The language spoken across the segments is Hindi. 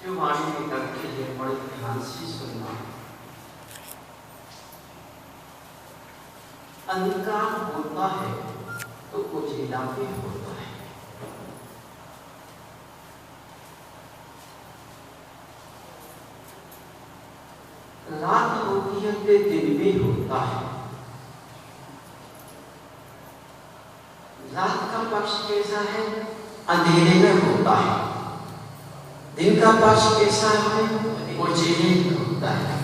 जो वाणी में करके ये बड़े ध्यान से सुनना। अंधकार होता है तो उजिला भी होता है। रात होती है तो दिन भी होता है। रात का पक्ष कैसा है? अंधेरे में होता है। दिन का पक्ष कैसा है? उजिले में होता है।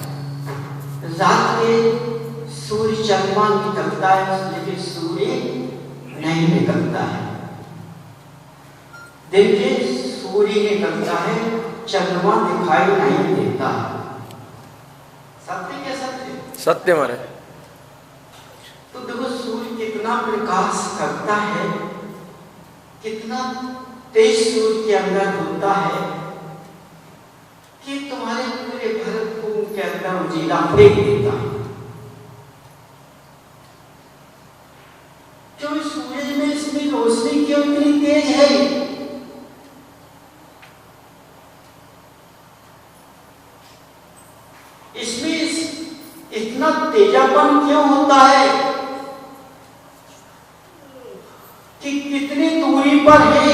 रात में सूर्य चंद्रमा निकलता है, लेकिन सूर्य नहीं निकलता है। दिन में सूर्य निकलता है, चंद्रमा दिखाई नहीं देता। सत्य क्या सत्य? सत्य महाराज। तो देखो सूर्य कितना प्रकाश करता है, कितना तेज सूर्य के अंदर होता है कि तुम्हारे पूरे भरतपुर के अंदर उजिला फेंक देता है। क्यों सूरज में इसमें रोशनी क्यों इतनी तेज है? इसमें इतना तेजापन क्यों होता है कि कितनी दूरी पर है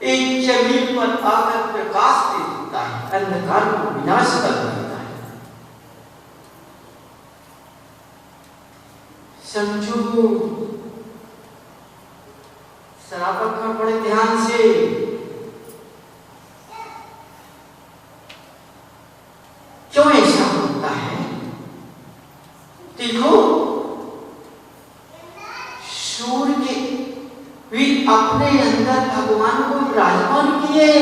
एक जमीन पर आकर प्रकाश दे देता है, अंधकार को विनाश कर देता है। समझो, शराबत में बड़े ध्यान से क्यों ऐसा होता है? देखो सूर्य के भी अपने अंदर भगवान को विराजमान किए,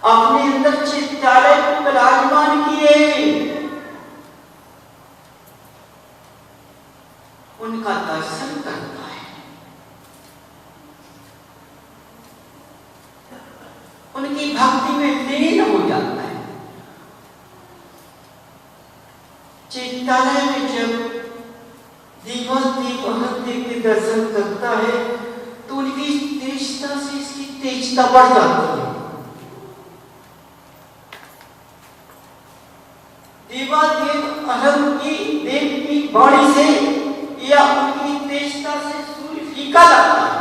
अपने अंदर चित्तालय को विराजमान किए। उनका दर्शन करता है, उनकी भक्ति में लीन हो जाता है। चित्तालय में जब दिवस दीपहर के दर्शन करता है तो उनकी तेजता से इसकी तेजता बढ़ जाती है। देवादेव अहम की देव की वाणी से या उनकी तेजता से सूर्य फीका लगता है।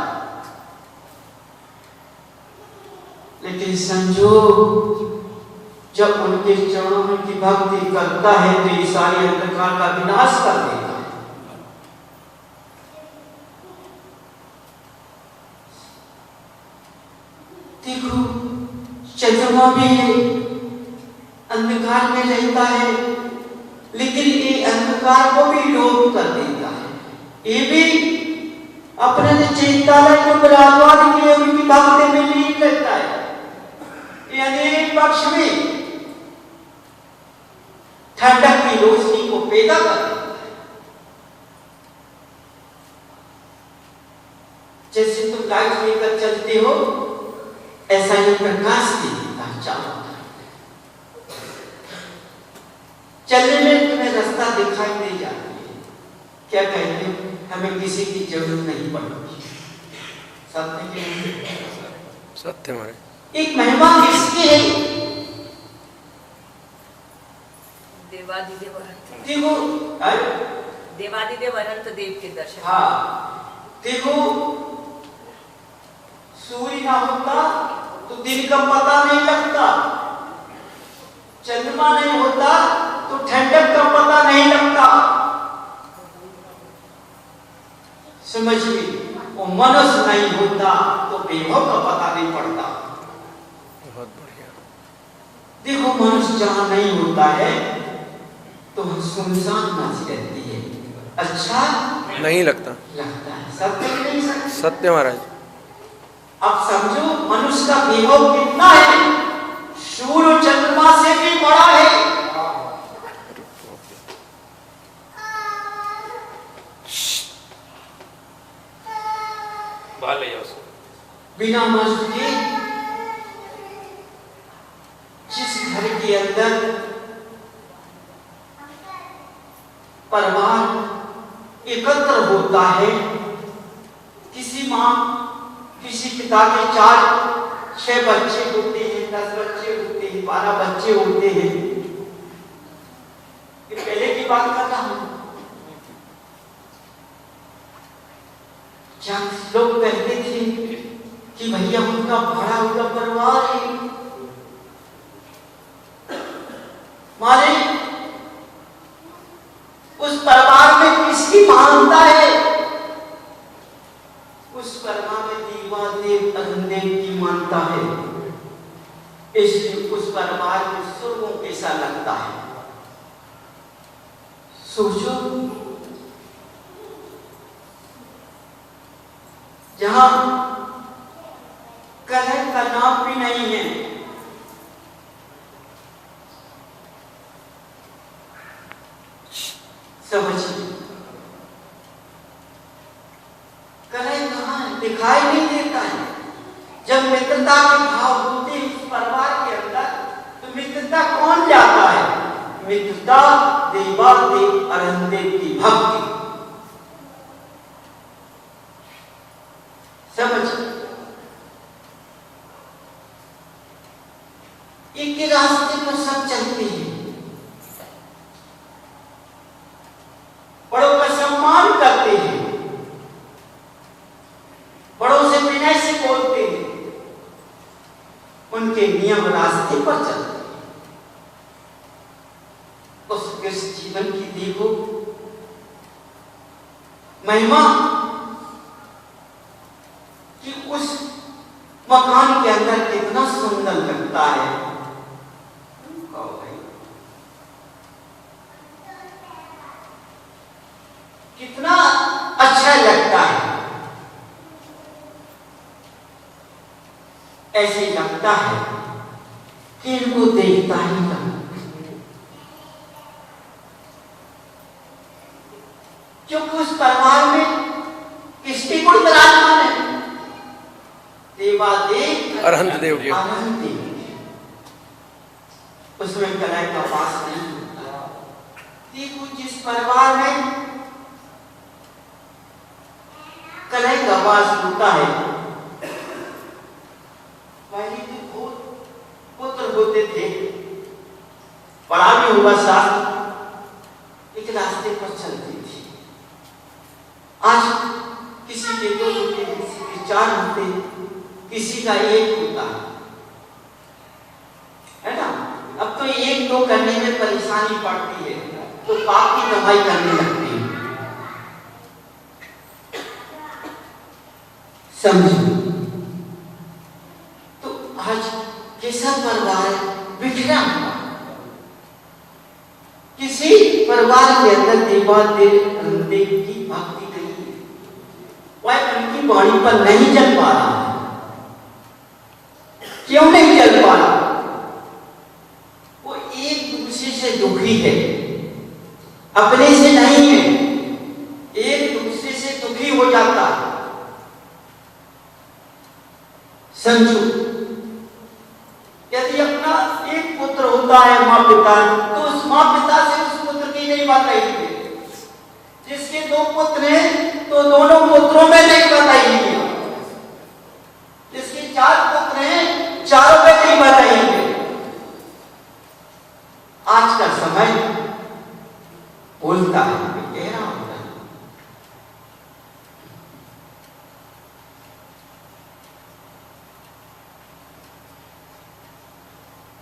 लेकिन समझो, जब उनके चरणों में की भक्ति करता है तो ये सारी अंधकार का विनाश कर देता है। देखो चंद्रमा भी अंधकार में रहता है, लेकिन ये अंधकार को भी लोप कर देता है। ये भी अपने चिंतालय को विराजमान किए उनकी भक्ति में लीन रहता है। ये अंधेरे पक्ष में ठंडक की रोशनी को पैदा कर देता है। जैसे तुम लाइट लेकर चलते हो, ऐसा ही प्रकाश दे देता है चारों तरफ। चलने में तुम्हें रास्ता दिखाई दे जाती है। क्या कहते हो? हमें किसी की जरूरत नहीं पड़ती। सत्य के सत्य हमारे एक महिमा किसकी है? देवादिदेव अनंत देखो, देवादिदेव अनंत देव के दर्शन। हाँ देखो, सूर्य ना होता तो दिन का पता नहीं लगता, चंद्रमा नहीं होता तो ठंडक का पता नहीं लगता। समझिए, वो मनुष्य नहीं होता तो वैभव का पता नहीं पड़ता। बहुत बढ़िया। देखो मनुष्य जहाँ नहीं होता है तो सुनसान मच रहती है, अच्छा नहीं लगता है। सत्य नहीं सत्य? सत्य महाराज। अब समझो मनुष्य का वैभव कितना है, सूर्य चंद्रमा से भी बड़ा है। बाहर ले जाओ उसको। बिना मनुष्य के जिस घर के अंदर परिवार एकत्र होता है, किसी माँ किसी पिता के 4-6 बच्चे होते हैं, 10 बच्चे होते हैं, 12 बच्चे होते हैं। ये पहले की बात कर रहा हूं। क्या लोग कहते थे कि भैया उनका बड़ा हुआ परिवार है, मारे उस परिवार में किसकी महानता है? उस परिवार में देवादेव अग्निदेव की मानता है, इसलिए उस परिवार में स्वर्गों कैसा लगता है। सोचो, जहां कलह का नाम भी नहीं है, समझिए कलह कहां है? दिखाई नहीं देता है। जब मित्रता के भाव होते हैं इस परिवार के अंदर, तो मित्रता कौन जाता है? मित्रता देवादेव अरहदेव की भक्ति। समझ, एक के रास्ते पर सब चलते हैं, बड़ों का सम्मान करते हैं, बड़ों से विनय से बोलते हैं, उनके नियम रास्ते पर चलते हैं। उस जीवन की देखो महिमा कि उस मकान के अंदर कितना सुंदर लगता है। कितना अच्छा लगता है। ऐसे लगता है कि इनको देखता ही रहूं, क्योंकि उस परिवार में किसकी गुण विराजमान है? देवादेव अरहंतदेव जी। उसमें कलह का वास नहीं होता। देखो, जिस परिवार में कलह का वास होता है, पहले तो बहुत पुत्र होते थे, बड़ा भी हुआ साथ एक रास्ते पर चलते थे। आज किसी के 2 होते, किसी के 4 होते, किसी का 1 होता है ना। अब तो 1-2 करने में परेशानी पड़ती है, तो पाप की कमाई करने लगती है। समझो, तो आज कैसा परिवार बिखरा हुआ। किसी परिवार के अंदर देवादेव की भक्ति नहीं है, वह उनकी वाणी पर नहीं चल पा रहा। क्यों नहीं चल पा रहा? वो एक दूसरे से दुखी है, अपने से नहीं है, एक दूसरे से दुखी हो जाता है। समझो, यदि अपना एक पुत्र होता है माँ पिता, तो उस माँ पिता से उस पुत्र की नहीं बात रही है। जिसके 2 पुत्र हैं तो दोनों पुत्रों में नहीं बात रही है। जिसके 4 पुत्र हैं, चारों में नहीं बात रही है। आज का समय बोलता है, मैं कह रहा हूं,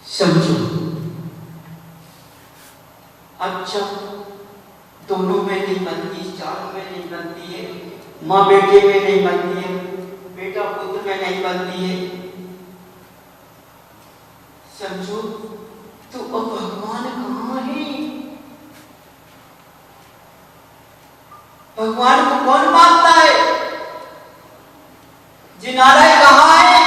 समझो। अच्छा, दोनों में नहीं बनती, 4 में नहीं बनती है, माँ बेटे में नहीं बनती है, बेटा पुत्र में नहीं बनती है। समझो, तो अब भगवान कहाँ है? भगवान को कौन मानता है? जिनालय कहाँ है?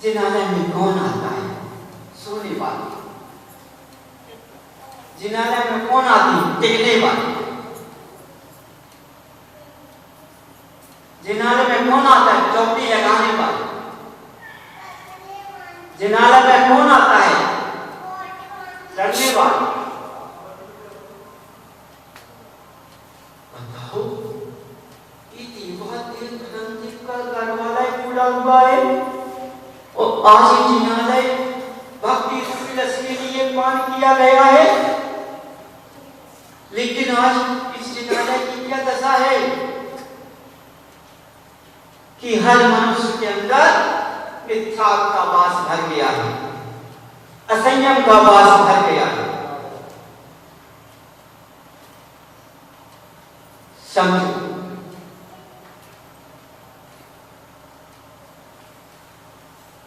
जिनालय में कौन आता है? सोने वाले। जिनालय में कौन आती है? टिकने वाले। जिनालय में कौन आता है? चौकी लगाने वाले। जिनालय में कौन आता है? लड़ने वाले। बताओ, ये देवादेव का घर वाला है, जुड़ा हुआ है और आज ही जिनालय भक्ति रूपी रस के लिए मान किया गया है। लेकिन आज इस जिनालय की क्या दशा है कि हर मनुष्य के अंदर मिथ्या का वास भर गया है, असंयम का वास भर गया है। समझो,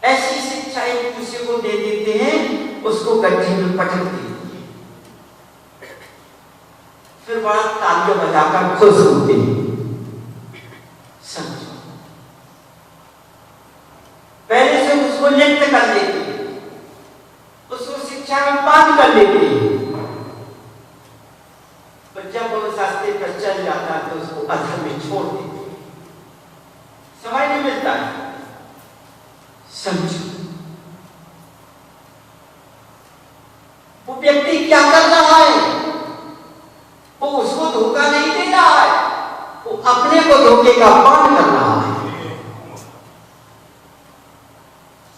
ऐसी शिक्षा एक दूसरे को दे देते हैं, उसको गड्ढे में पटक देते हैं, फिर बड़ा तालियां बजाकर खुश होते हैं। समझो, पहले से उसको लिप्त कर लेते हैं, उसको शिक्षा में पान कर लेते हैं, पर जब वो रास्ते पर चल जाता है तो उसको अधर में छोड़ देते हैं, समय नहीं मिलता है। समझो, वो व्यक्ति क्या कर रहा है? वो उसको धोखा नहीं दे रहा है, वो अपने को धोखे का पान कर रहा है।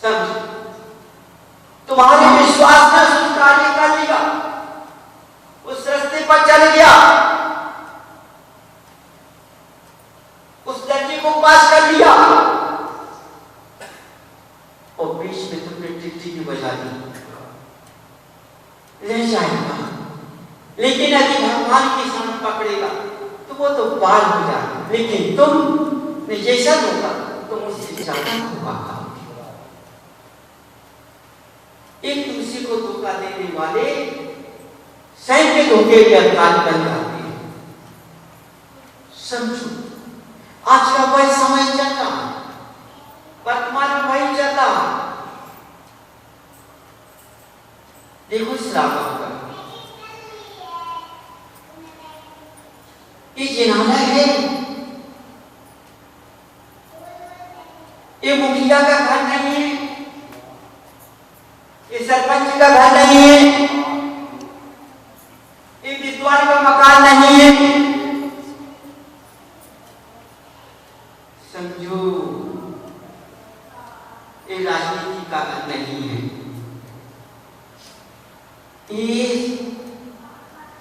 समझो, तुम्हारे विश्वास ने उस कार्य कर लिया, उस रास्ते पर चल गया, उस दर्जे को पास कर लिया और बीच में तुमने टिकटी की बजा दी, रह जाएगा। लेकिन यदि भगवान की शरण पकड़ेगा तो वो तो पार हो जाएगा, लेकिन तुम जैसा धोखा तुम उससे ज्यादा धोखा खाओगे। एक दूसरे को धोखा देने वाले स्वयं के धोखे के अधिकारी बन जाते हैं। समझो, आज का वही समय चल रहा है, वर्तमान में वही चल रहा है। देखो श्रावण का ये जिनालय है, ये मुखिया का घर नहीं है, ये सरपंच का घर नहीं है, ये विद्वान का मकान नहीं है। समझो, ये राजनीति का घर नहीं है, ये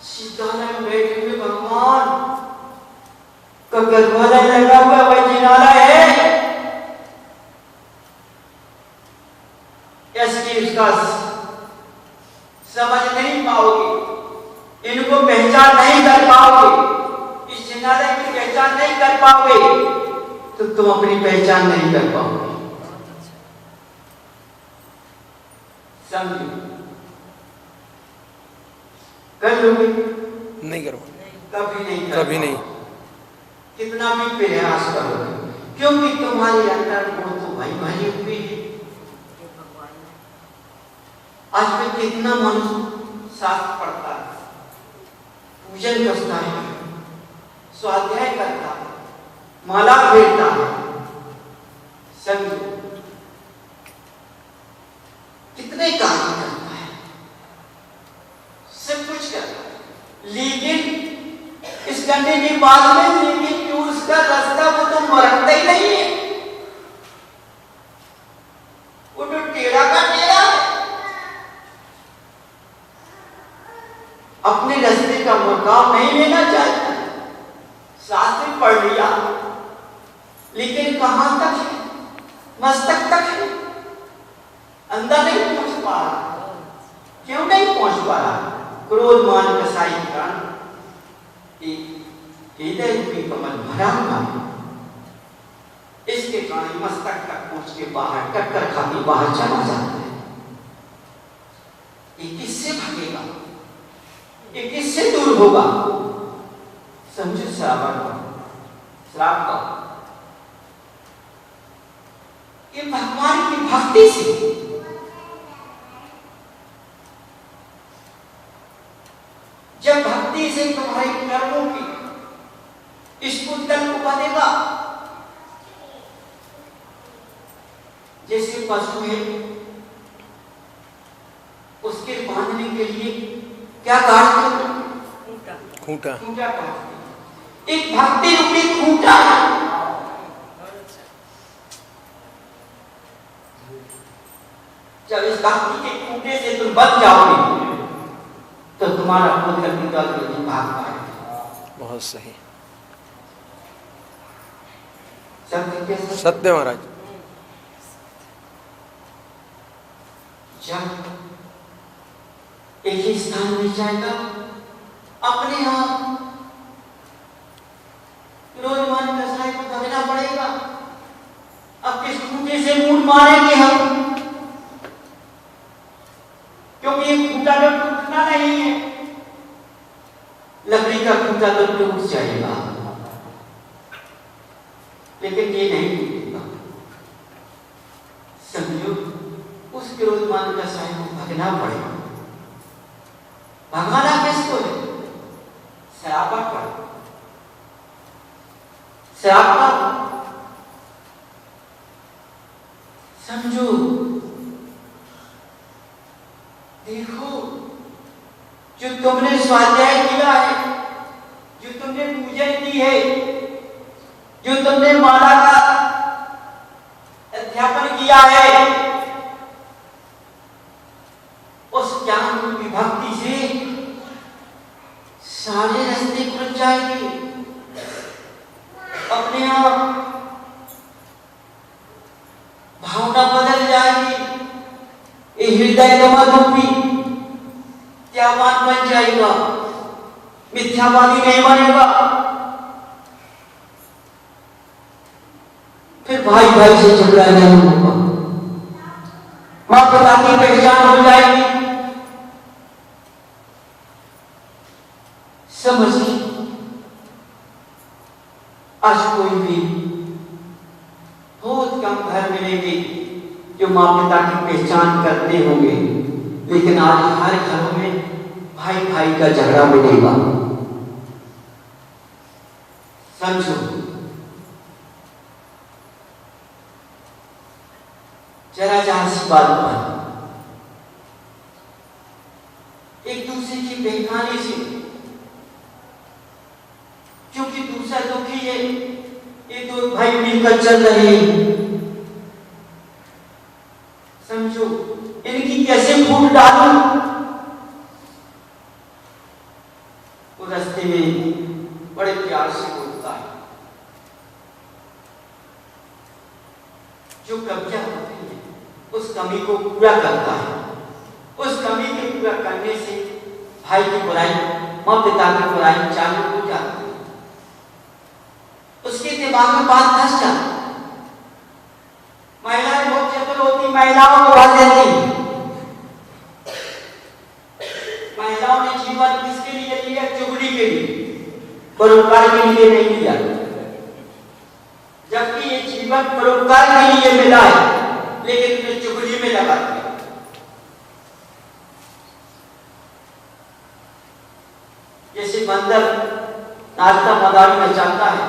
सीताला में बैठे हुए भगवान का गरबाला लगा हुआ वह जिनालय है। ऐसी उसका समझ नहीं पाओगे, इनको पहचान नहीं कर पाओगे, इस जिनालय की पहचान नहीं कर पाओगे तो तुम अपनी पहचान नहीं कर पाओगे। समझो, कर लोगे? नहीं करो, कभी नहीं, कभी नहीं। कितना भी प्रयास करोगे, क्योंकि तुम्हारे अंदर वो तो भाई भरी हुई है। आज में कितना मनुष्य शास्त्र पढ़ता है, पूजन करता है, स्वाध्याय करता है, माला फेरता है। समझो, कितने कार्य करता है, सब कुछ करता है, लेकिन इस करने के बाद में लेकिन क्यों उसका रास्ता वो तो मरता ही नहीं है, वो तो टेढ़ा का टेढ़ा है। अपने रास्ते का मुकाम नहीं लेना चाहता, शास्त्र पढ़ लिया लेकिन कहां तक है? मस्तक तक है, अंदर नहीं पहुंच पा रहा। क्यों नहीं पहुंच पा रहा? क्रोध मान कसाई के कारण हृदय रूपी कमल भरा हुआ है, इसके कारण मस्तक तक पहुंच के बाहर टक्कर खा के बाहर चला जाता है। ये किससे भागेगा? ये किससे दूर होगा? समझो, श्राप का ये भगवान की भक्ति से। जब भक्ति से तुम्हारे कर्मों की स्फूर्तन को बनेगा, जैसे पशु है उसके बांधने के लिए क्या काटते हो? खूंटा। खूंटा काटते। एक भक्ति रूपी खूंटा है, जब इस भक्ति के खूंटे से तुम बच जाओगे तो तुम्हारा खुद का पिता नहीं भाग पाएगा। बहुत सही। सत्य महाराज। जब एक ही स्थान में जाएगा अपने आप रोजमान कसाई को दबना पड़ेगा। अब किस खूंटे से मूड मारेंगे हम, क्योंकि ये खूंटा तो टूटना नहीं है। लकड़ी का खूंटा तो टूट जाएगा लेकिन ये नहीं टूटेगा। समझो, उस क्रोधमान कसाई को भगना पड़ेगा। भगवाना किसको है? शराबा पर, शराबा। समझो, देखो, जो तुमने स्वाध्याय किया है, जो तुमने पूजन की है, जो तुमने माला का अध्यापन किया है, उस ज्ञान रूपी भक्ति से सारे रास्ते खुल जाएंगे अपने आप। भावना बदल जाएगी। ये हृदय कमल रूपी त्यागवान बन जाएगा, मिथ्यावादी नहीं बनेगा। फिर भाई भाई से झगड़ा नहीं होगा, मां पिता की पहचान हो जाएगी। समझिए, आज कोई भी बहुत कम घर मिलेंगे जो मां पिता की पहचान करते होंगे, लेकिन आज हर घर में भाई भाई का झगड़ा मिलेगा। समझो, जरा जहां सी बात पर एक दूसरे की बेईमानी से, क्योंकि दूसरा दुखी है, ये दो भाई मिलकर चल रहे हैं। समझो, इनकी कैसे फूट डालूं? वो रास्ते में बड़े प्यार से बोलता है। जो कमियां होती है उस कमी को पूरा करता है। उस कमी के पूरा करने से भाई की बुराई, मां पिता की बुराई चालू हो जाती है। उसके दिमाग में बात धस जाती। महिलाएं बहुत चतुर होती, महिलाओं को भर देती। महिलाओं ने जीवन किसके लिए लिया? चुगली के लिए, परोपकार के लिए नहीं लिया। जबकि ये जीवन परोपकार के लिए मिला है, लेकिन उन्हें चुगली में लगा दिया। जैसे बंदर नाश्ता मदारी में जाता है,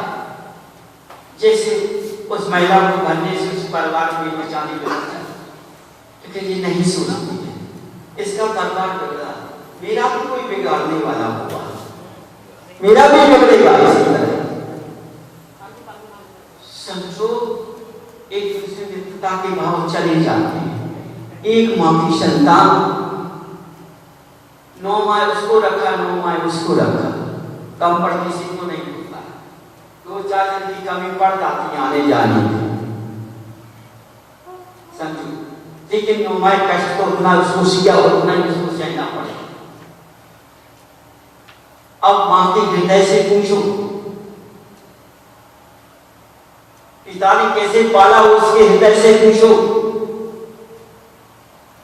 जैसे उस महिला को भरने से उस परिवार को बचाने के लिए, क्योंकि ये नहीं सोचती है इसका परिवार बिगड़ा, मेरा भी कोई बिगाड़ने वाला होगा, मेरा भी बिगड़ेगा। इसी तरह समझो, एक दूसरे में पिता के भाव चले जाते हैं। एक मां की संतान, 9 माह उसको रखा, 9 माह उसको रखा, कम पर किसी को नहीं होता। 2-4 दिन की कमी पड़ जाती है आने जाने में, समझो। लेकिन 9 माह कष्ट तो उतना उसको सिया और उतना ही उसको सहना पड़ेगा। अब मां के हृदय से पूछो, पिता ने कैसे पाला, उसके हृदय से पूछो।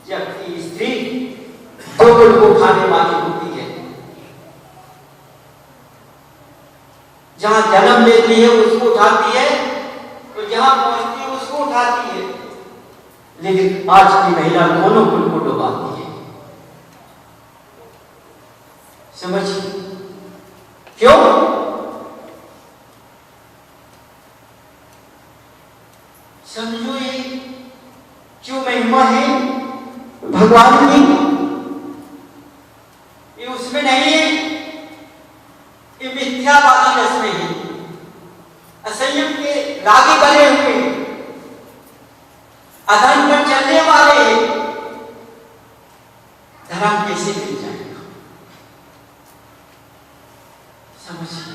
जबकि स्त्री दो गुण को खाने वाली होती है, जहां जन्म लेती है उसको उठाती है, तो जहां पहुंचती है उसको उठाती है। लेकिन आज की महिला दोनों गुण को डुबाती है। समझिए क्यों? समझो, ये जो महिमा है भगवान की, ये उसमें नहीं है, ये मिथ्यावादी रस में है। असंयम के रागी बने हुए, अधर्म पर कैसे मिल जाएगा? समझिए।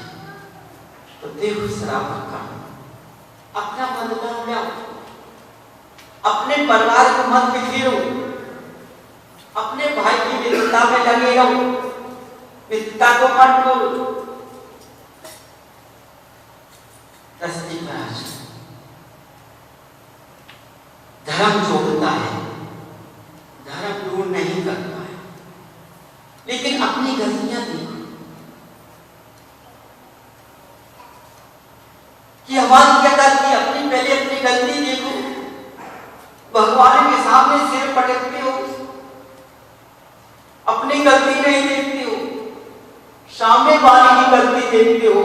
तो देखो शराब का अपना बदलाव लाओ, अपने परिवार को मत बिखेरो, अपने भाई की मित्रता में लगे रहो, मित्रता को मत तोड़ो। रस्ते पर आ जाओ। धर्म जोड़ता है, धर्म दूर नहीं करता है, लेकिन अपनी गलतियां देखो कि हमारी क्या गलती, अपनी पहले अपनी गलती देखो। भगवान के सामने सिर पटकते हो, अपनी गलती नहीं देखते हो, सामने वाले की गलती देखते हो।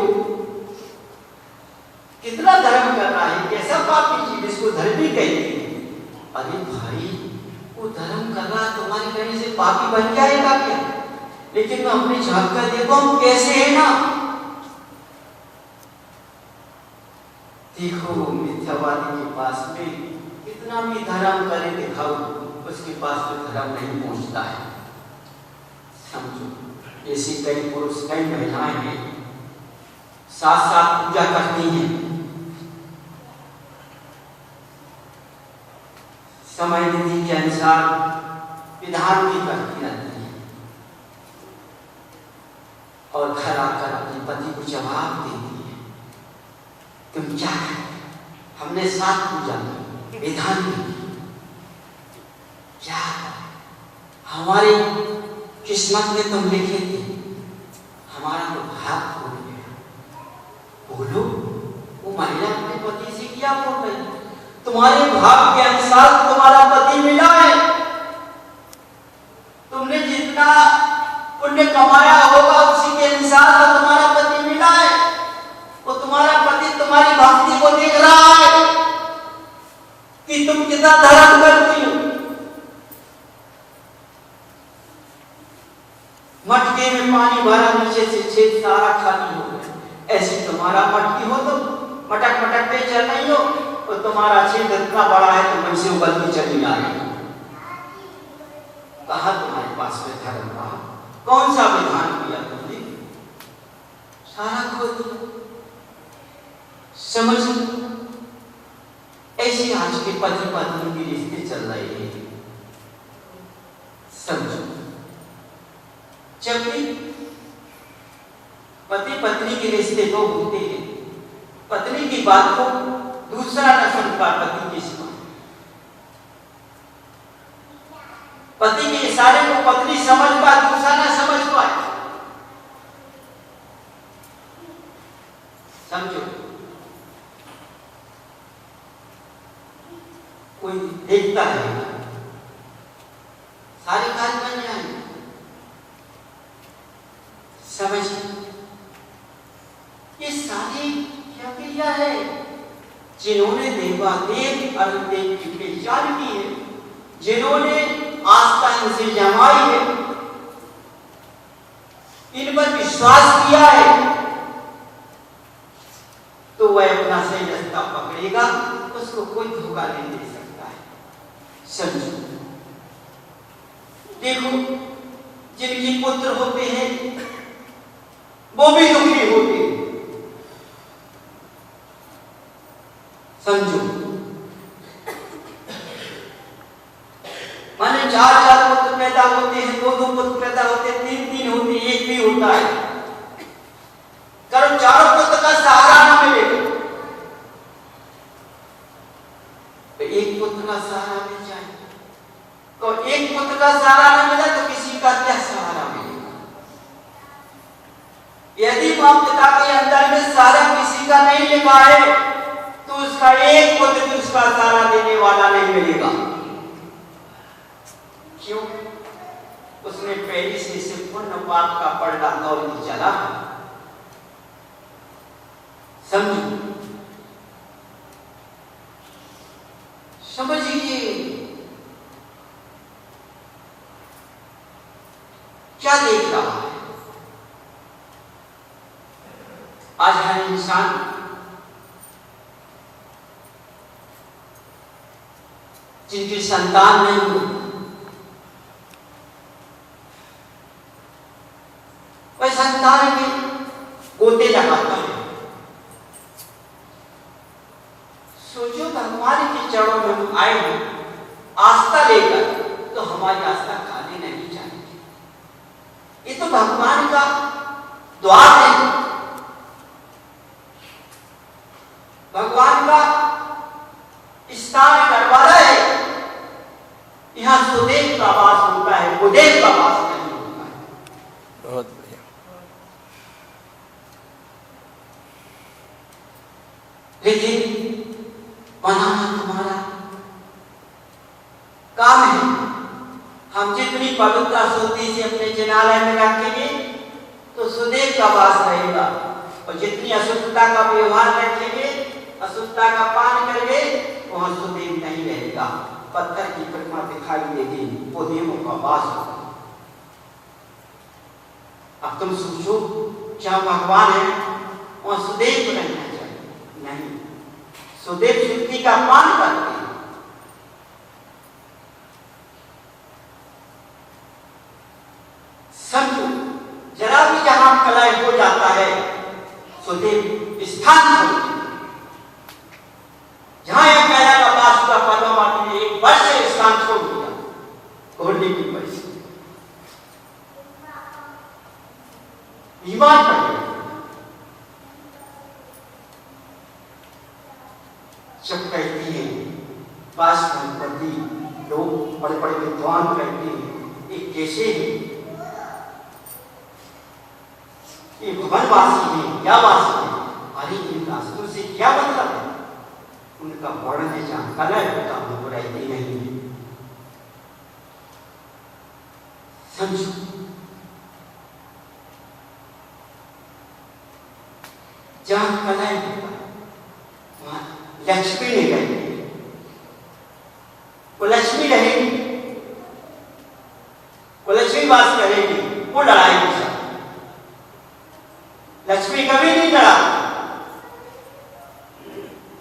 कितना धर्म कर रहा है, कैसा पापी चीज इसको धर्म ही कहते हैं। अरे भाई, वो धर्म कर रहा तुम्हारे कहने से पापी बन जाएगा क्या? लेकिन मैं अपने झांक कर देखो हम कैसे है ना। देखो मिथ्यावादी के पास में कितना भी धर्म करे दिखाओ, उसके पास तो धर्म नहीं पहुंचता है। समझो, ऐसी कई पुरुष कई महिलाएं हैं, साथ साथ पूजा करती हैं, समय विधि के अनुसार विधान भी करती रहती है, और घर आकर अपने पति को जवाब देती है, तुम क्या करते? हमने साथ पूजा की, विधान की, क्या हमारी किस्मत में तुम लिखे थे, हमारा तो भाग हो गया। बोलो, वो महिला अपने पति से क्या बोल रही? तुम्हारे भाग के अनुसार तुम्हारा पति मिला है, तुमने जितना पुण्य कमाया होगा उसी के अनुसार तो तुम्हारा पति मिला है। वो तुम्हारा पति तुम्हारी भक्ति को देख रहा है कि तुम कितना धर्म करती हो। मटके में पानी भरा, नीचे से छेद सारा खाली हो गया। ऐसी तुम्हारा मटकी हो तो मटक मटक पे चल रही हो, तो तुम्हारा छेद इतना बड़ा है तो मन से उगलती चली आ रही। कहा तुम्हारे पास में धर्म रहा? कौन सा विधान किया तुमने? सारा खो दिया। समझ, ऐसे आज के पति पत्नी के रिश्ते चल रहे हैं। समझो, जबकि पति पत्नी के रिश्ते तो होते हैं, पत्नी की बात को दूसरा न सुन पा, पति की सुना, पति के इशारे को पत्नी समझ पाए, दूसरा न समझ पाए। समझो, कोई देखता है, सारे कार्य बन जाएंगे। समझ, ये सारी क्या क्रिया है? जिन्होंने देवादेव अरुणदेव की पहचान की है, जिन्होंने आस्था इनसे जमाई है, इन पर विश्वास किया है, तो वह अपना सही रास्ता पकड़ेगा, उसको कोई धोखा नहीं दे सकता है। समझो, देखो, जिनके पुत्र होते हैं वो भी दुखी होते हैं। समझो, माने 4 पुत्र पैदा होते हैं, 2 पुत्र पैदा होते हैं, 3 होते हैं, 1 भी होता है। करो 4 पुत्र का सहारा ना मिले तो 1 पुत्र का सहारा मिल जाए, तो 1 पुत्र का सहारा न मिला तो किसी का क्या सहारा मिलेगा? यदि मां पिता के अंदर में सहारा किसी का नहीं लिखा है तो उसका 1 पुत्र भी उसका सहारा देने वाला नहीं मिलेगा। क्यों? उसने पहले से पुण्य पाप का पर्दा तोड़ के चला। समझो, समझिए क्या देख रहा है। आज हर इंसान जिनकी संतान नहीं हो, हम आए हैं आस्था लेकर, तो हमारी आस्था खाली नहीं जाएगी। ये तो भगवान का द्वार है, भगवान का स्थान दरबार है। यहाँ सुदेव का वास होता है, कुदेव का वास नहीं होता है। बहुत बढ़िया। लेकिन बनाना तुम्हारा काम है। हम जितनी पवित्रता शुद्धि से अपने जिनालय में रखेंगे तो सुदेव का वास रहेगा, और जितनी अशुद्धता का व्यवहार रखेंगे, अशुद्धता का पान करेंगे, वहां सुदेव नहीं रहेगा। पत्थर की प्रतिमा दिखाई देगी, वो देवों का वास होगा। अब तुम सोचो, जहां भगवान है वहां सुदेव को रहना चाहिए? नहीं, सुदेव शुद्धि का पान करते हैं। समझो, जरा भी जहां कलह हो जाता है, सुदेव स्थान छोड़, जहां यह कैला का वास हुआ, पद्मावती ने एक वर्ष से स्थान छोड़ दिया, घोड़ने की परिस्थिति बीमार पड़ गया। जब कहती है वासुपति, लोग बड़े बड़े विद्वान कहते हैं ये कैसे है, ये भवनवासी है क्या वासी है? अरे इन रास्तों से क्या मतलब है? उनका वर्णन है जहां कलह होता हमको रहती नहीं है। समझो, जहां कलह होता है वहां लक्ष्मी नहीं रहेगी, वो लक्ष्मी रहेगी, वो लक्ष्मी वास करेगी, वो लड़ाई के साथ। लक्ष्मी कभी नहीं लड़ा,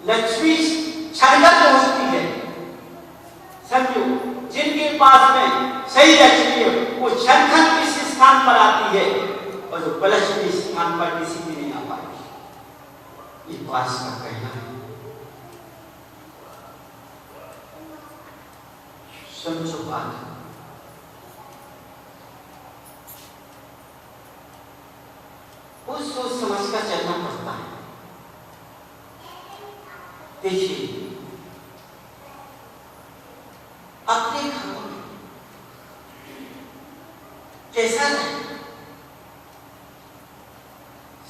लक्ष्मी क्षणगत होती है। समझो, जिनके पास में सही लक्ष्मी है वो क्षणगत किसी स्थान पर आती है, और जो बलक्ष्मी स्थान पर किसी भी नहीं आ पाएगी। ये वास का कहना है। समझो बात, वो सोच समझ कर चलना पड़ता है। देखिए, अपने घरों में कैसा रहे,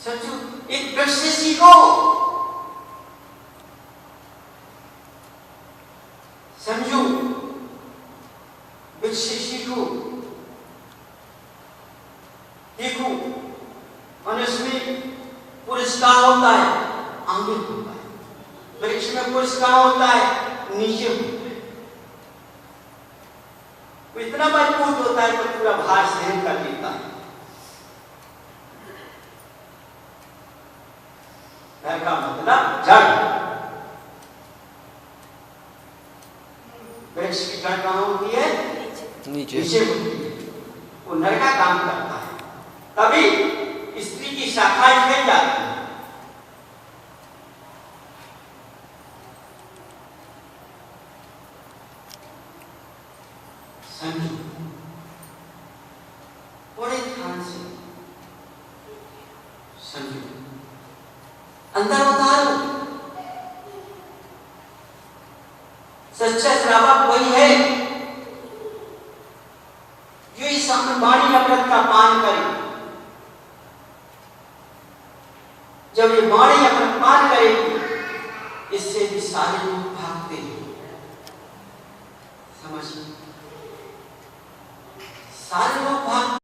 समझो, एक वृक्ष से सीखो। समझो, वृक्ष से सीखो। देखो, मनुष्य में पुरस्कार होता है, आगे होता है। वृक्ष में पुरस्कार होता है, नीचे होता है। वो इतना मजबूत होता है कि पूरा भार सहन कर लेता है। घर का मतलब जड़। वृक्ष की जड़ कहाँ होती है? नीचे होती है। वो नर का काम करता है, तभी स्त्री की शाखाएं फैल जाती है। समझो, बड़े ध्यान से समझो, अंदर उतारो। सच्चा श्रावक वही है जो इस वाणी अमृत का पान करे। जब ये वाणी अमृत पान करेगी, इससे भी सारे लोग भागते हैं। समझिए, सारे लोग भागते